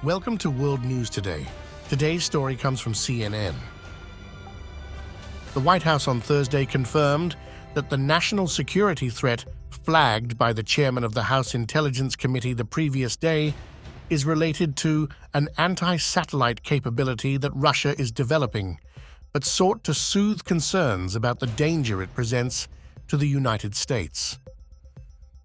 Welcome to World News Today. Today's story comes from CNN. The White House on Thursday confirmed that the national security threat flagged by the chairman of the House Intelligence Committee the previous day is related to an anti-satellite capability that Russia is developing, but sought to soothe concerns about the danger it presents to the United States.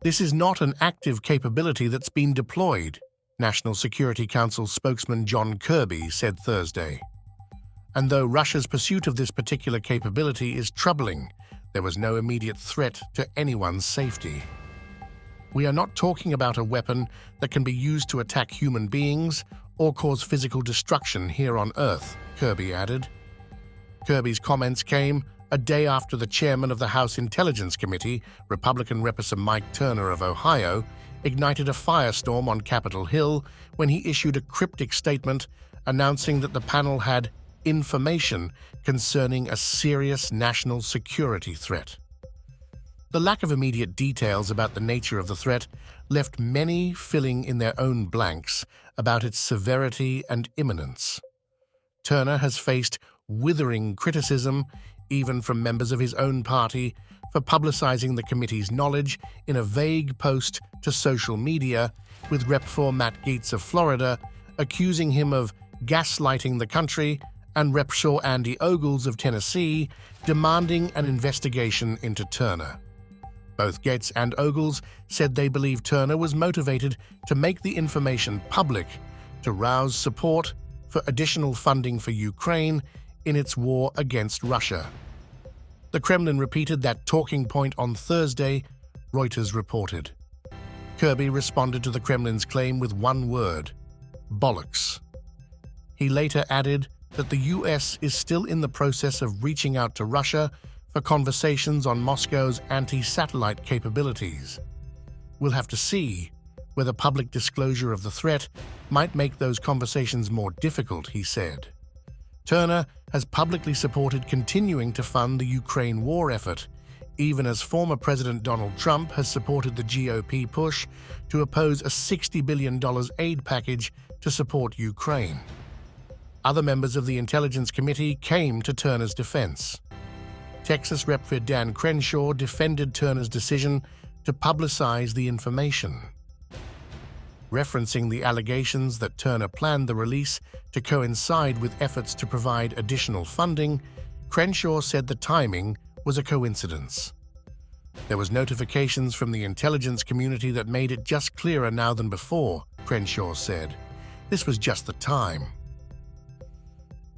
This is not an active capability that's been deployed, National Security Council spokesman John Kirby said Thursday. And though Russia's pursuit of this particular capability is troubling, there was no immediate threat to anyone's safety. We are not talking about a weapon that can be used to attack human beings or cause physical destruction here on Earth, Kirby added. Kirby's comments came a day after the chairman of the House Intelligence Committee, Republican Representative Mike Turner of Ohio, ignited a firestorm on Capitol Hill when he issued a cryptic statement announcing that the panel had information concerning a serious national security threat. The lack of immediate details about the nature of the threat left many filling in their own blanks about its severity and imminence. Turner has faced withering criticism, even from members of his own party, for publicizing the committee's knowledge in a vague post to social media, with Rep. for Matt Gaetz of Florida accusing him of gaslighting the country and Rep. Andy Ogles of Tennessee demanding an investigation into Turner. Both Gaetz and Ogles said they believe Turner was motivated to make the information public to rouse support for additional funding for Ukraine in its war against Russia. The Kremlin repeated that talking point on Thursday, Reuters reported. Kirby responded to the Kremlin's claim with one word: bollocks. He later added that the US is still in the process of reaching out to Russia for conversations on Moscow's anti-satellite capabilities. We'll have to see whether public disclosure of the threat might make those conversations more difficult, he said. Turner has publicly supported continuing to fund the Ukraine war effort, even as former President Donald Trump has supported the GOP push to oppose a $60 billion aid package to support Ukraine. Other members of the Intelligence Committee came to Turner's defense. Texas Rep. Dan Crenshaw defended Turner's decision to publicize the information. Referencing the allegations that Turner planned the release to coincide with efforts to provide additional funding, Crenshaw said the timing was a coincidence. There was notifications from the intelligence community that made it just clearer now than before, Crenshaw said. This was just the time.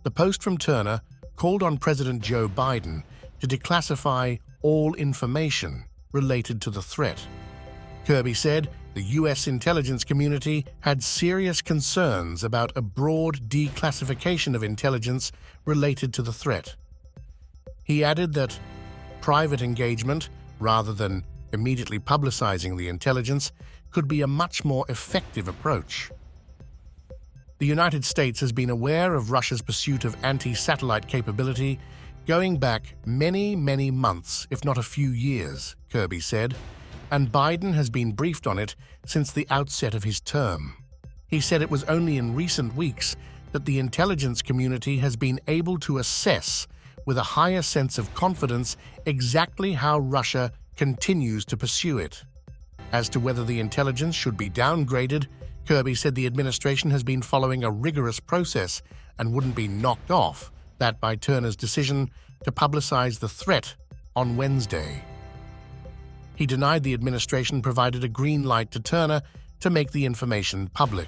The post from Turner called on President Joe Biden to declassify all information related to the threat. Kirby said the U.S. intelligence community had serious concerns about a broad declassification of intelligence related to the threat. He added that private engagement, rather than immediately publicizing the intelligence, could be a much more effective approach. The United States has been aware of Russia's pursuit of anti-satellite capability going back many months, if not a few years, Kirby said, and Biden has been briefed on it since the outset of his term. He said it was only in recent weeks that the intelligence community has been able to assess with a higher sense of confidence exactly how Russia continues to pursue it. As to whether the intelligence should be downgraded, Kirby said the administration has been following a rigorous process and wouldn't be knocked off that by Turner's decision to publicize the threat on Wednesday. He denied the administration provided a green light to Turner to make the information public.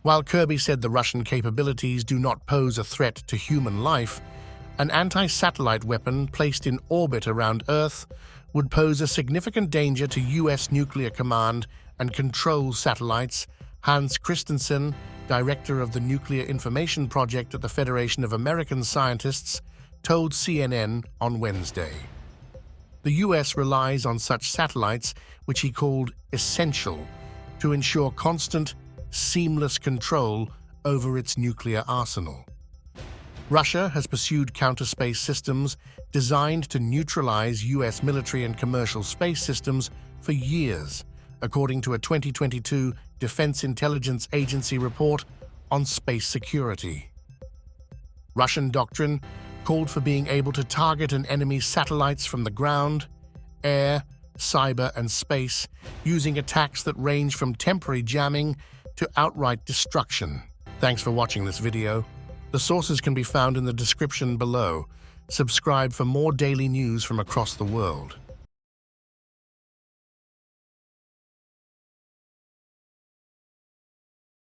While Kirby said the Russian capabilities do not pose a threat to human life, an anti-satellite weapon placed in orbit around Earth would pose a significant danger to U.S. nuclear command and control satellites, Hans Christensen, director of the Nuclear Information Project at the Federation of American Scientists, told CNN on Wednesday. The U.S. relies on such satellites, which he called essential, to ensure constant, seamless control over its nuclear arsenal. Russia has pursued counter-space systems designed to neutralize U.S. military and commercial space systems for years, according to a 2022 Defense Intelligence Agency report on space security. Russian doctrine called for being able to target an enemy's satellites from the ground, air, cyber, and space using attacks that range from temporary jamming to outright destruction. Thanks for watching this video. The sources can be found in the description below. Subscribe for more daily news from across the world.